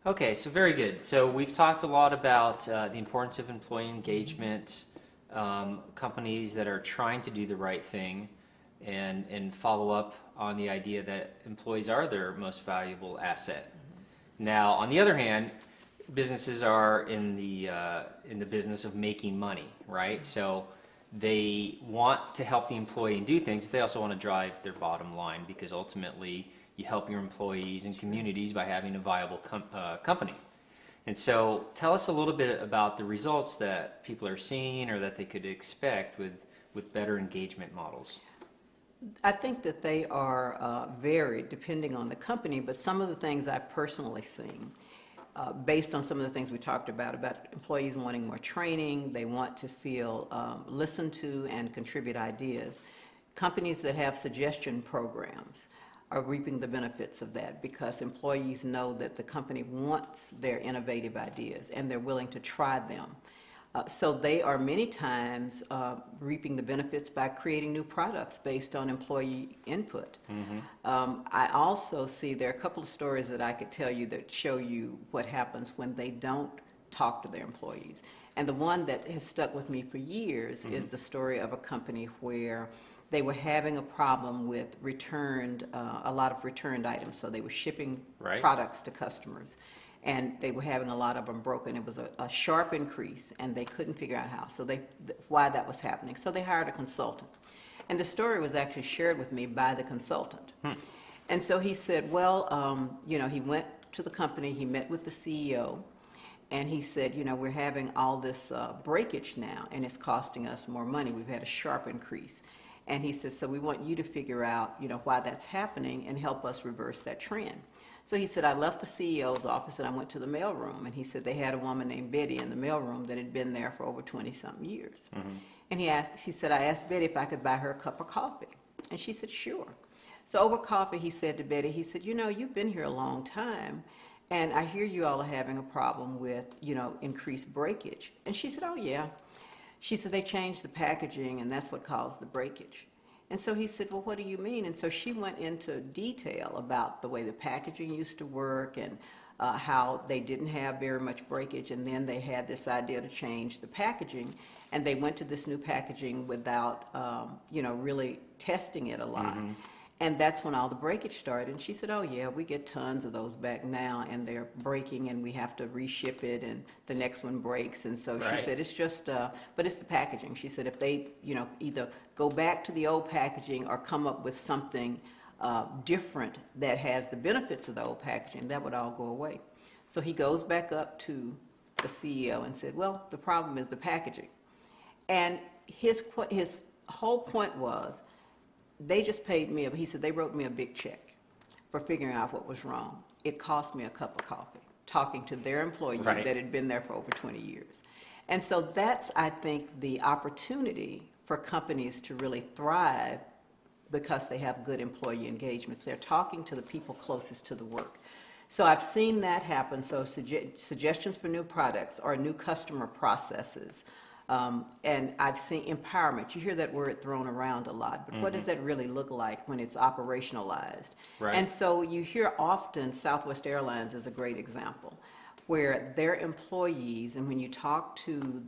Okay, so very good. So we've talked a lot about the importance of employee engagement, companies that are trying to do the right thing, and follow up on the idea that employees are their most valuable asset. Now, on the other hand, businesses are in the business of making money, right? So they want to help the employee and do things, but they also want to drive their bottom line because ultimately you help your employees and communities by having a viable company. And so tell us a little bit about the results that people are seeing or that they could expect with better engagement models. I think that they are varied depending on the company, but some of the things I've personally seen, based on some of the things we talked about employees wanting more training, they want to feel listened to and contribute ideas. Companies that have suggestion programs are reaping the benefits of that because employees know that the company wants their innovative ideas and they're willing to try them. So they are many times reaping the benefits by creating new products based on employee input. I also see there are a couple of stories that I could tell you that show you what happens when they don't talk to their employees. And the one that has stuck with me for years is the story of a company where they were having a problem with a lot of returned items. So they were shipping products to customers, and they were having a lot of them broken. It was a sharp increase, and they couldn't figure out how. So why that was happening. So they hired a consultant, and the story was actually shared with me by the consultant. And so he said, well, he went to the company, he met with the CEO, and he said, we're having all this breakage now, and it's costing us more money. We've had a sharp increase. And he said, so we want you to figure out, why that's happening and help us reverse that trend. So he said, I left the CEO's office and I went to the mailroom. And he said they had a woman named Betty in the mailroom that had been there for over 20-something years. And he said, I asked Betty if I could buy her a cup of coffee. And she said, sure. So over coffee, he said to Betty, he said, you've been here a long time. And I hear you all are having a problem with, increased breakage. And she said, oh, yeah. She said they changed the packaging and that's what caused the breakage. And so he said, well, what do you mean? And so she went into detail about the way the packaging used to work and how they didn't have very much breakage, and then they had this idea to change the packaging, and they went to this new packaging without, really testing it a lot. And that's when all the breakage started. And she said, oh, yeah, we get tons of those back now, and they're breaking, and we have to reship it, and the next one breaks. And so she said, it's just, but it's the packaging. She said, if they, either go back to the old packaging or come up with something different that has the benefits of the old packaging, that would all go away. So he goes back up to the CEO and said, well, the problem is the packaging. And his whole point was, they just paid me, he said they wrote me a big check for figuring out what was wrong. It cost me a cup of coffee, talking to their employee that had been there for over 20 years. And so that's, I think, the opportunity for companies to really thrive because they have good employee engagement. They're talking to the people closest to the work. So I've seen that happen. So suggestions for new products or new customer processes. And I've seen empowerment. You hear that word thrown around a lot, but what does that really look like when it's operationalized? And so you hear often, Southwest Airlines is a great example, where their employees, and when you talk to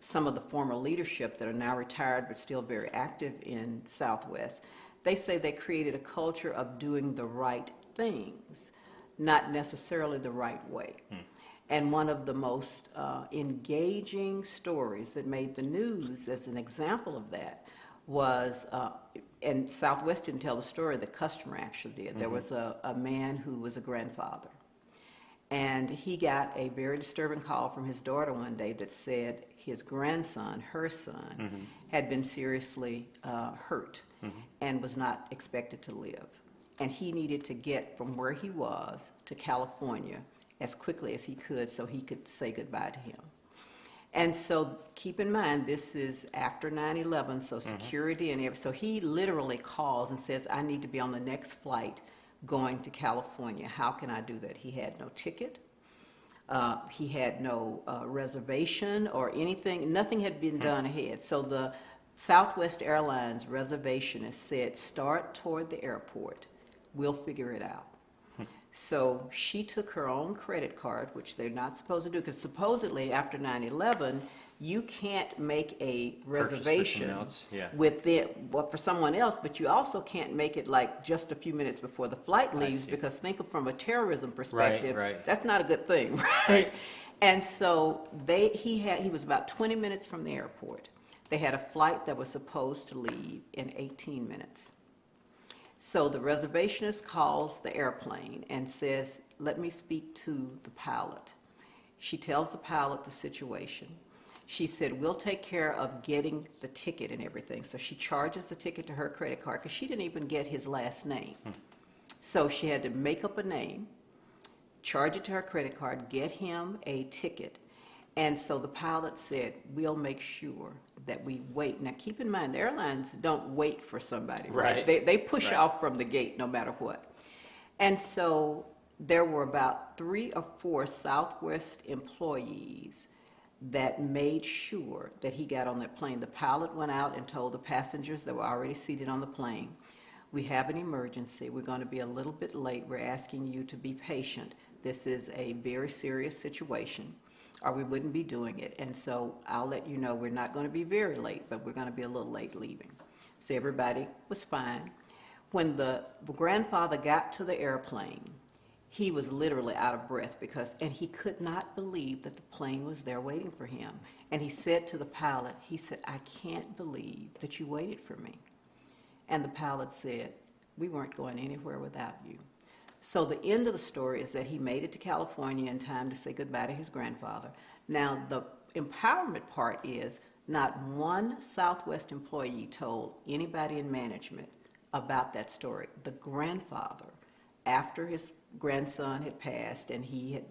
some of the former leadership that are now retired but still very active in Southwest, they say they created a culture of doing the right things, not necessarily the right way. And one of the most engaging stories that made the news as an example of that was, and Southwest didn't tell the story, the customer actually did. There was a man who was a grandfather. And he got a very disturbing call from his daughter one day that said his grandson, her son, had been seriously hurt and was not expected to live. And he needed to get from where he was to California as quickly as he could so he could say goodbye to him. And so keep in mind, this is after 9/11, so security and everything. So he literally calls and says, I need to be on the next flight going to California. How can I do that? He had no ticket. He had no reservation or anything. Nothing had been done ahead. So the Southwest Airlines reservationist said, start toward the airport. We'll figure it out. So she took her own credit card, which they're not supposed to do, because supposedly after 9/11, you can't make a Purchase for reservation someone else, yeah. well, for someone else, but you also can't make it like just a few minutes before the flight leaves, see. because think of from a terrorism perspective, right. that's not a good thing, right? Right. And so he was about 20 minutes from the airport. They had a flight that was supposed to leave in 18 minutes. So the reservationist calls the airplane and says, "Let me speak to the pilot." She tells the pilot the situation. She said, "We'll take care of getting the ticket and everything." So she charges the ticket to her credit card because she didn't even get his last name. So she had to make up a name, charge it to her credit card, get him a ticket. And so the pilot said, "We'll make sure that we wait." Now, keep in mind, the airlines don't wait for somebody, right? Right. They push Right. off from the gate no matter what. And so there were about 3 or 4 Southwest employees that made sure that he got on that plane. The pilot went out and told the passengers that were already seated on the plane, "We have an emergency. We're going to be a little bit late. We're asking you to be patient. This is a very serious situation, or we wouldn't be doing it. And so I'll let you know we're not going to be very late, but we're going to be a little late leaving." So everybody was fine. When the grandfather got to the airplane, he was literally out of breath and he could not believe that the plane was there waiting for him. And he said to the pilot, he said, "I can't believe that you waited for me." And the pilot said, "We weren't going anywhere without you." So the end of the story is that he made it to California in time to say goodbye to his grandfather. Now, the empowerment part is not one Southwest employee told anybody in management about that story. The grandfather, after his grandson had passed and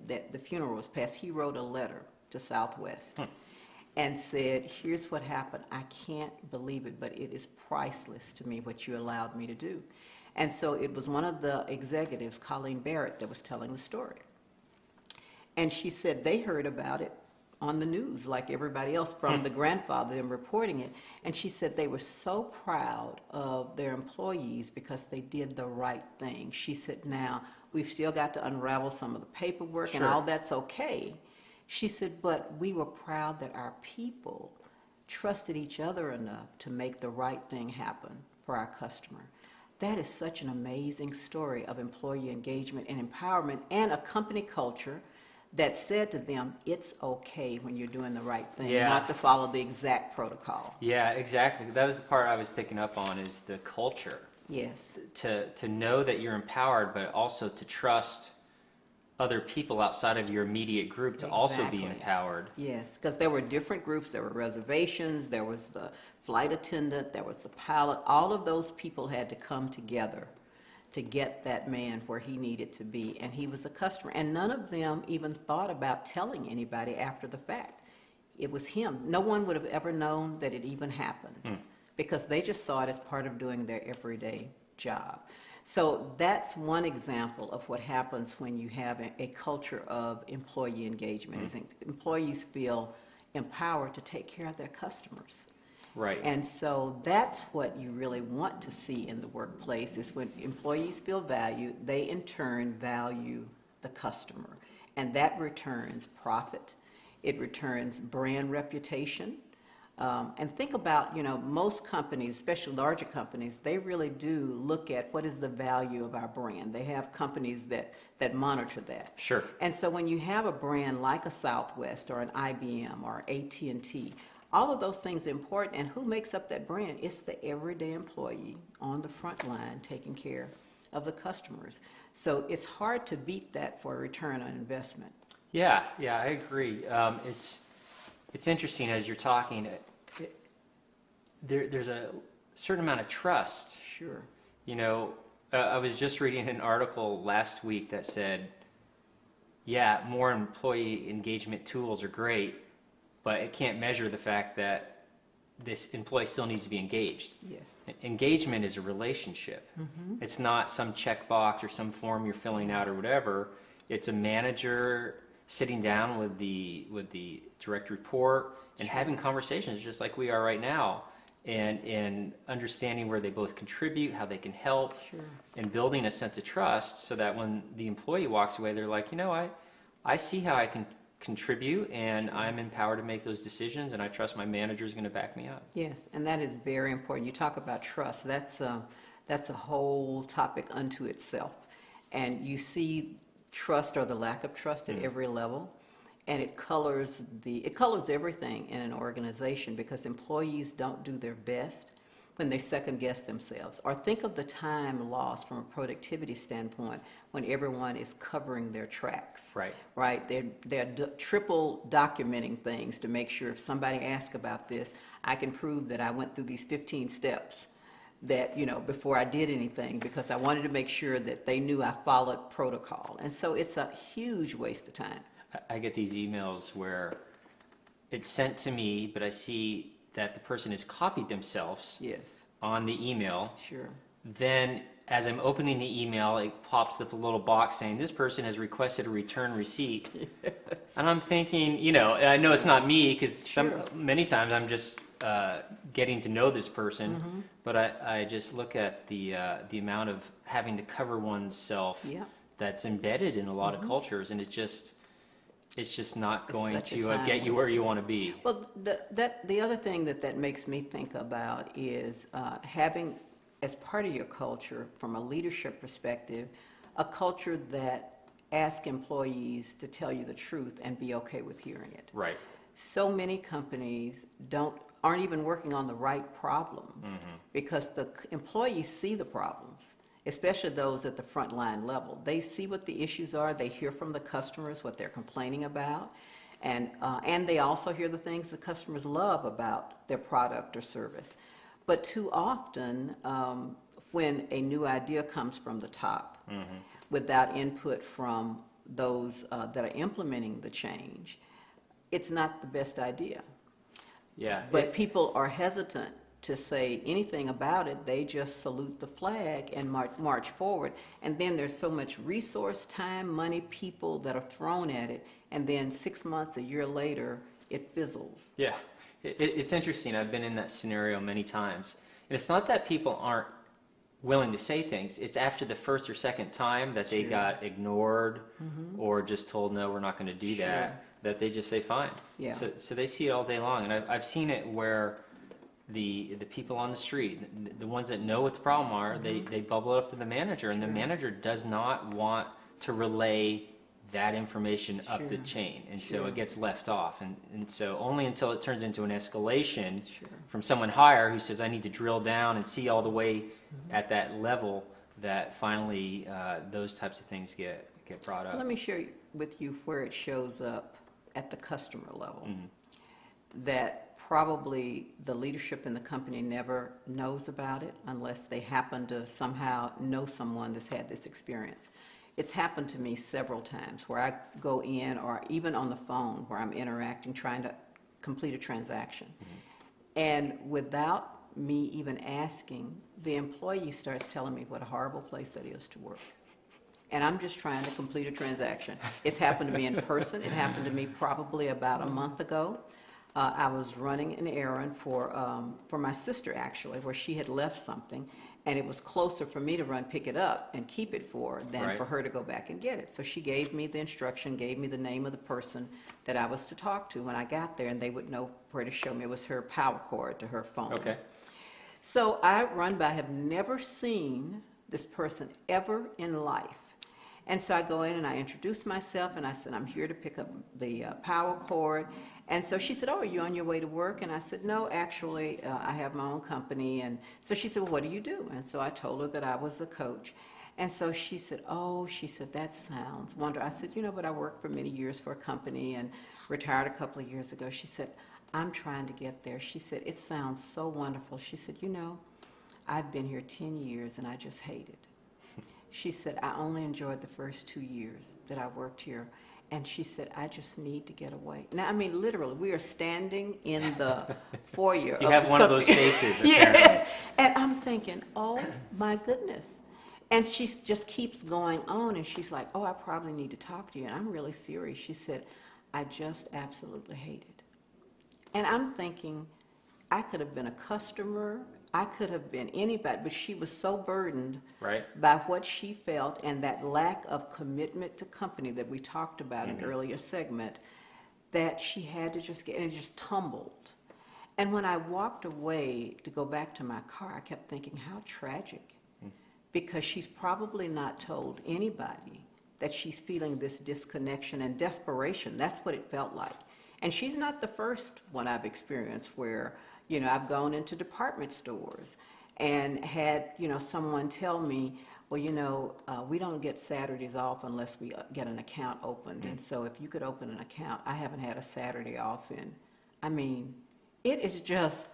that the funeral was passed, he wrote a letter to Southwest and said, "Here's what happened. I can't believe it, but it is priceless to me what you allowed me to do." And so it was one of the executives, Colleen Barrett, that was telling the story. And she said they heard about it on the news like everybody else from the grandfather, them reporting it. And she said they were so proud of their employees because they did the right thing. She said, "Now, we've still got to unravel some of the paperwork and Sure. all that's okay." She said, "But we were proud that our people trusted each other enough to make the right thing happen for our customer." That is such an amazing story of employee engagement and empowerment and a company culture that said to them, it's okay when you're doing the right thing, Yeah. not to follow the exact protocol. Yeah, exactly. That was the part I was picking up on, is the culture. Yes, To know that you're empowered, but also to trust other people outside of your immediate group to also be Exactly. empowered. yes, because there were different groups. There were reservations, there was the flight attendant, there was the pilot. All of those people had to come together to get that man where he needed to be, and he was a customer. And none of them even thought about telling anybody after the fact. It was him. No one would have ever known that it even happened because they just saw it as part of doing their everyday job. So that's one example of what happens when you have a culture of employee engagement, is employees feel empowered to take care of their customers. Right. And so that's what you really want to see in the workplace, is when employees feel valued, they in turn value the customer. And that returns profit, it returns brand reputation. And think about, most companies, especially larger companies, they really do look at what is the value of our brand. They have companies that monitor that. Sure. And so when you have a brand like a Southwest or an IBM or AT&T, all of those things are important. And who makes up that brand? It's the everyday employee on the front line taking care of the customers. So it's hard to beat that for a return on investment. Yeah, I agree. It's interesting as you're talking. There's a certain amount of trust. Sure. I was just reading an article last week that said, yeah, more employee engagement tools are great, but it can't measure the fact that this employee still needs to be engaged. Yes. Engagement is a relationship. It's not some checkbox or some form you're filling out or whatever. It's a manager sitting down with the direct report and having conversations just like we are right now. and understanding where they both contribute, how they can help, Sure. and building a sense of trust so that when the employee walks away, they're like, I see how I can contribute, and I'm empowered to make those decisions, and I trust my manager is going to back me up. Yes, and that is very important. You talk about trust. That's a whole topic unto itself. And you see trust or the lack of trust at every level, and it colors everything in an organization because employees don't do their best when they second guess themselves. Or think of the time lost from a productivity standpoint when everyone is covering their tracks. Right. Right? They're triple documenting things to make sure if somebody asks about this, I can prove that I went through these 15 steps that, before I did anything, because I wanted to make sure that they knew I followed protocol. And so it's a huge waste of time. I get these emails where it's sent to me, but I see that the person has copied themselves Yes, on the email. sure. Then, as I'm opening the email, it pops up a little box saying, this person has requested a return receipt. Yes. And I'm thinking, and I know it's not me because Sure. many times I'm just getting to know this person, Mm-hmm. but I just look at the amount of having to cover oneself Yeah. that's embedded in a lot of cultures, and it's just not It's going such a to time get you where waster. you want to be. Well, the other thing that makes me think about is having, as part of your culture, from a leadership perspective, a culture that asks employees to tell you the truth and be okay with hearing it. Right. So many companies aren't even working on the right problems because the employees see the problems, especially those at the frontline level. They see what the issues are. They hear from the customers what they're complaining about, and they also hear the things the customers love about their product or service. But too often, when a new idea comes from the top, without input from those that are implementing the change, it's not the best idea. Yeah. But people are hesitant to say anything about it. They just salute the flag and march forward. And then there's so much resource, time, money, people that are thrown at it. And then 6 months, a year later, it fizzles. Yeah, it's interesting. I've been in that scenario many times. And it's not that people aren't willing to say things. It's after the first or second time that they Sure. got ignored or just told, no, we're not going to do Sure. that they just say fine. Yeah. So they see it all day long. And I've seen it where the people on the street, the ones that know what the problem are, they bubble it up to the manager, and the manager does not want to relay that information up the Sure. chain, and so Sure. it gets left off, and so only until it turns into an escalation Sure. from someone higher who says I need to drill down and see all the way at that level, that finally those types of things get brought up. Let me share with you where it shows up at the customer level. That probably the leadership in the company never knows about it unless they happen to somehow know someone that's had this experience. It's happened to me several times where I go in, or even on the phone where I'm interacting, trying to complete a transaction. And without me even asking, the employee starts telling me what a horrible place that is to work. And I'm just trying to complete a transaction. It's happened to me in person. It happened to me probably about a month ago. I was running an errand for my sister, actually, where she had left something, and it was closer for me to run, pick it up, and keep it for her than Right. for her to go back and get it. So she gave me the instruction, gave me the name of the person that I was to talk to when I got there, and they would know where to show me. It was her power cord to her phone. Okay. So I run by, have never seen this person ever in life. And so I go in and I introduce myself and I said, I'm here to pick up the power cord. And so she said, oh, are you on your way to work? And I said, no, actually, I have my own company. And so she said, well, what do you do? And so I told her that I was a coach. And so she said, oh, she said, that sounds wonderful. I said, but I worked for many years for a company and retired a couple of years ago. She said, I'm trying to get there. She said, it sounds so wonderful. She said, I've been here 10 years and I just hate it. She said, I only enjoyed the first 2 years that I worked here. And she said, I just need to get away. Now, I mean, literally, we are standing in the foyer. You of have this one of those company. faces, apparently. Yes. And I'm thinking, oh, my goodness. And she just keeps going on, and she's like, oh, I probably need to talk to you. And I'm really serious. She said, I just absolutely hate it. And I'm thinking, I could have been a customer, I could have been anybody, but she was so burdened Right. by what she felt and that lack of commitment to company that we talked about in an earlier segment, that she had to just get, and it just tumbled. And when I walked away to go back to my car, I kept thinking, how tragic. Because she's probably not told anybody that she's feeling this disconnection and desperation. That's what it felt like. And she's not the first one I've experienced where, you know, I've gone into department stores and had, you know, someone tell me, well, you know, we don't get Saturdays off unless we get an account opened. And so if you could open an account, I haven't had a Saturday off in, I mean, it is just,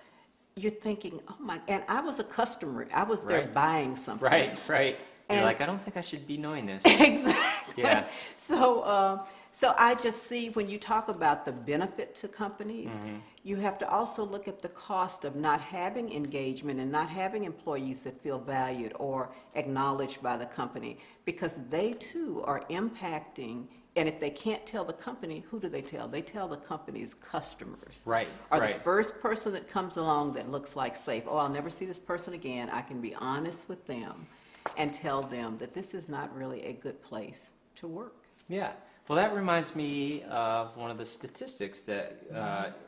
you're thinking, oh my, and I was a customer. I was there Right. buying something. Right. Right. You're And- like, I don't think I should be knowing this. Exactly. Yeah. So I just see when you talk about the benefit to companies, you have to also look at the cost of not having engagement and not having employees that feel valued or acknowledged by the company, because they too are impacting. And if they can't tell the company, who do they tell? They tell the company's customers. Right. Or Right. the first person that comes along that looks like safe. Oh, I'll never see this person again. I can be honest with them and tell them that this is not really a good place to work. Yeah. Well, that reminds me of one of the statistics that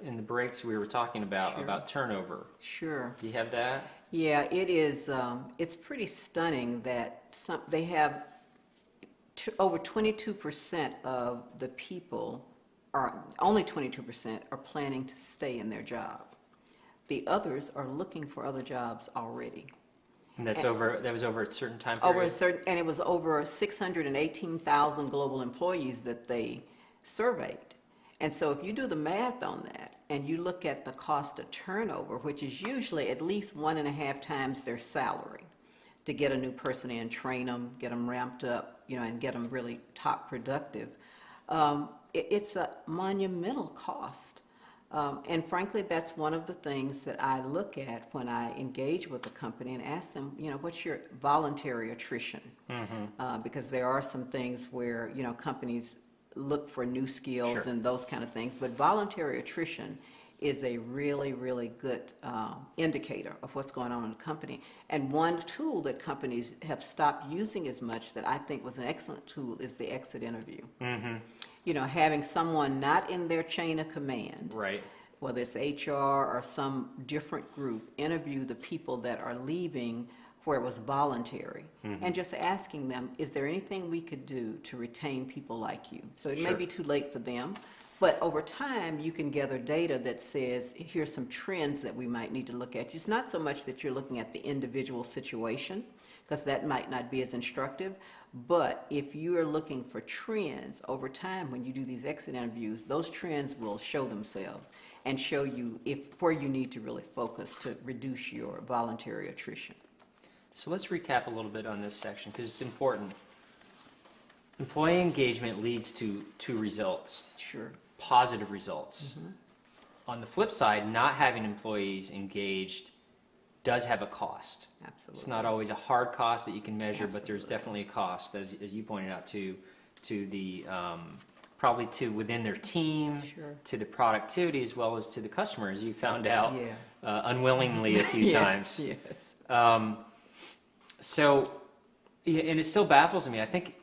in the breaks we were talking Sure. about turnover. Sure. Do you have that? Yeah, it is, it's pretty stunning that they have over 22% of the people only 22% are planning to stay in their job. The others are looking for other jobs already. And that was over a certain time Over a period? certain, and it was over 618,000 global employees that they surveyed. And so if you do the math on that, and you look at the cost of turnover, which is usually at least 1.5 times their salary, to get a new person in, train them, get them ramped up, you know, and get them really top productive, it's a monumental cost. And frankly, that's one of the things that I look at when I engage with a company and ask them, you know, what's your voluntary attrition? Because there are some things where, you know, companies look for new skills Sure. and those kind of things, but voluntary attrition is a really, really good indicator of what's going on in the company. And one tool that companies have stopped using as much that I think was an excellent tool is the exit interview. You know, having someone not in their chain of command, Right. whether it's HR or some different group, interview the people that are leaving where it was voluntary, and just asking them, is there anything we could do to retain people like you? So it may Sure. be too late for them, but over time, you can gather data that says, here's some trends that we might need to look at. It's not so much that you're looking at the individual situation, because that might not be as instructive, but if you are looking for trends over time when you do these exit interviews, those trends will show themselves and show you where you need to really focus to reduce your voluntary attrition. So let's recap a little bit on this section because it's important. Employee engagement leads to results, Sure. positive results. On the flip side, not having employees engaged does have a cost. Absolutely. It's not always a hard cost that you can measure, but there's Absolutely. definitely a cost, as you pointed out, to the probably to within their team, Sure. to the productivity, as well as to the customers. You found out Yeah. unwillingly a few Yes, times. yes. So, yeah, and it still baffles me. I think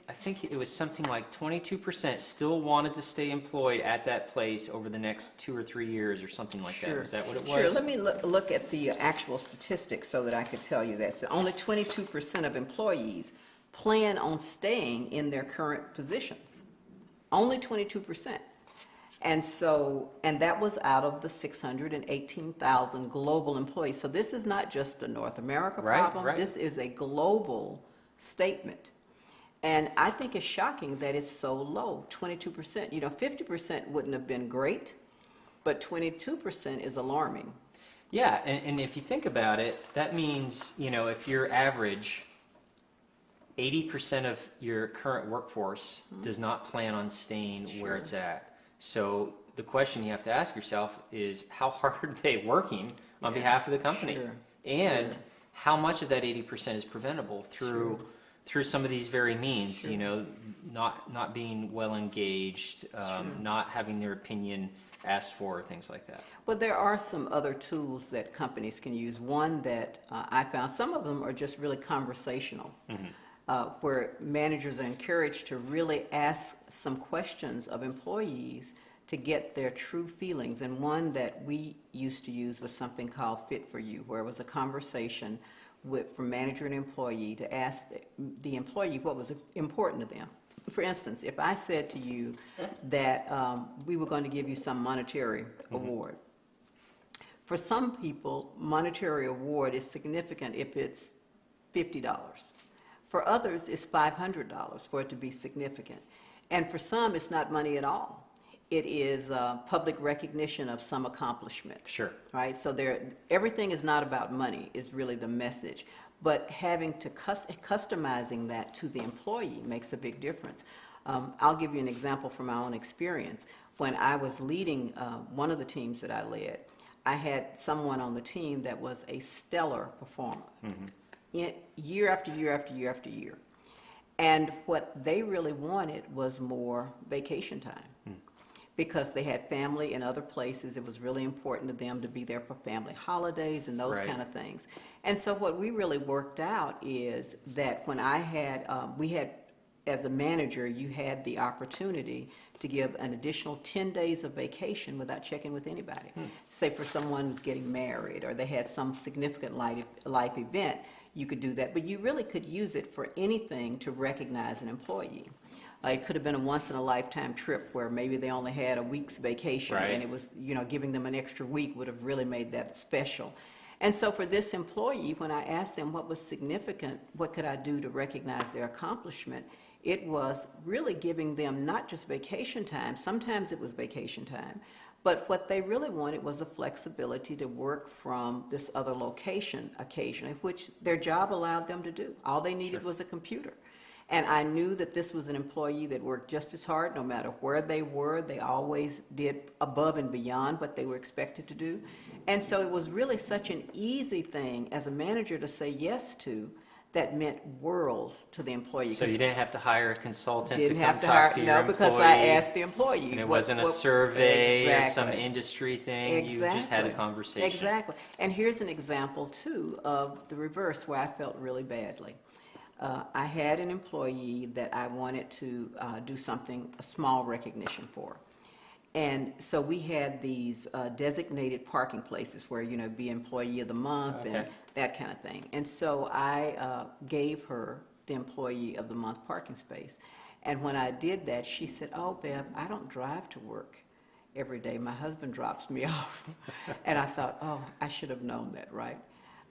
it was something like 22% still wanted to stay employed at that place over the next 2 or 3 years, or something like that. Sure. Is that what it was? Sure, let me look at the actual statistics so that I could tell you that. So only 22% of employees plan on staying in their current positions. Only 22%. And so, and that was out of the 618,000 global employees. So this is not just a North America Right, problem. right. This is a global statement. And I think it's shocking that it's so low, 22%. You know, 50% wouldn't have been great, but 22% is alarming. Yeah, and if you think about it, that means, you know, if your average 80% of your current workforce does not plan on staying where Sure. it's at. So the question you have to ask yourself is, how hard are they working on Yeah, behalf of the company? sure, And sure. how much of that 80% is preventable through through some of these very means, you know, not being well engaged, not having their opinion asked for, things like that. Well, there are some other tools that companies can use. One that I found, some of them are just really conversational, where managers are encouraged to really ask some questions of employees to get their true feelings. And one that we used to use was something called Fit for You, where it was a conversation from manager and employee to ask the employee what was important to them. For instance, if I said to you that we were going to give you some monetary award, for some people, monetary award is significant if it's $50. For others, it's $500 for it to be significant. And for some, it's not money at all. It is public recognition of some accomplishment. Sure. Right? So everything is not about money, is really the message. But having to customizing that to the employee makes a big difference. I'll give you an example from my own experience. When I was leading one of the teams that I led, I had someone on the team that was a stellar performer, year after year after year after year. And what they really wanted was more vacation time. Because they had family in other places, it was really important to them to be there for family holidays and those kind of things. And so what we really worked out is that when I had, as a manager, you had the opportunity to give an additional 10 days of vacation without checking with anybody. Say for someone who's getting married or they had some significant life event, you could do that. But you really could use it for anything to recognize an employee. It could have been a once-in-a-lifetime trip where maybe they only had a week's vacation, and it was, you know, giving them an extra week would have really made that special. And so for this employee, when I asked them what was significant, what could I do to recognize their accomplishment, it was really giving them not just vacation time, sometimes it was vacation time, but what they really wanted was the flexibility to work from this other location occasionally, which their job allowed them to do. All they needed was a computer. And I knew that this was an employee that worked just as hard, no matter where they were. They always did above and beyond what they were expected to do. And so it was really such an easy thing as a manager to say yes to that meant worlds to the employee. So you didn't have to hire a consultant to Didn't come have to talk hire, to your no, employee. because I asked the employee. And it wasn't a survey or some Exactly. industry thing. You just had a conversation. Exactly. And here's an example, too, of the reverse where I felt really badly. I had an employee that I wanted to do something, a small recognition for. And so we had these designated parking places where, you know, be employee of the month and that kind of thing. And so I gave her the employee of the month parking space. And when I did that, she said, "Oh, Bev, I don't drive to work every day. My husband drops me off." And I thought, oh, I should have known that, right?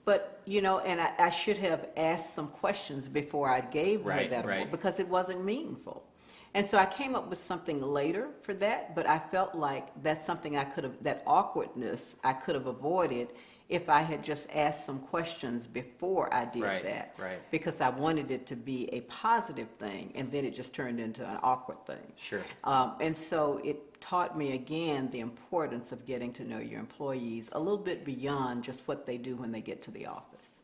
But, you know, and I should have asked some questions before I gave her that award, because it wasn't meaningful. And so I came up with something later for that, but I felt like that's something I could have, that awkwardness I could have avoided if I had just asked some questions before I did that. Because I wanted it to be a positive thing, and then it just turned into an awkward thing. Sure. And so it taught me again the importance of getting to know your employees a little bit beyond just what they do when they get to the office.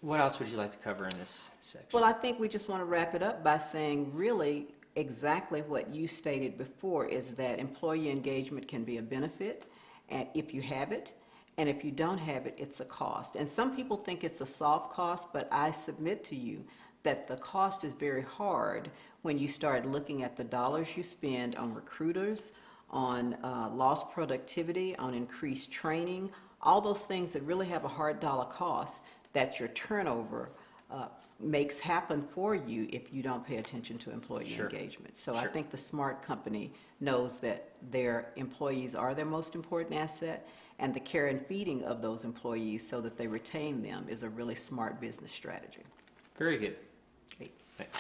What else would you like to cover in this section? Well, I think we just want to wrap it up by saying really exactly what you stated before, is that employee engagement can be a benefit, and if you have it, and if you don't have it, it's a cost. And some people think it's a soft cost, but I submit to you that the cost is very hard when you start looking at the dollars you spend on recruiters, on lost productivity, on increased training, all those things that really have a hard dollar cost that your turnover makes happen for you if you don't pay attention to employee engagement. So I think the smart company knows that their employees are their most important asset, and the care and feeding of those employees so that they retain them is a really smart business strategy. Very good. Great. Thanks.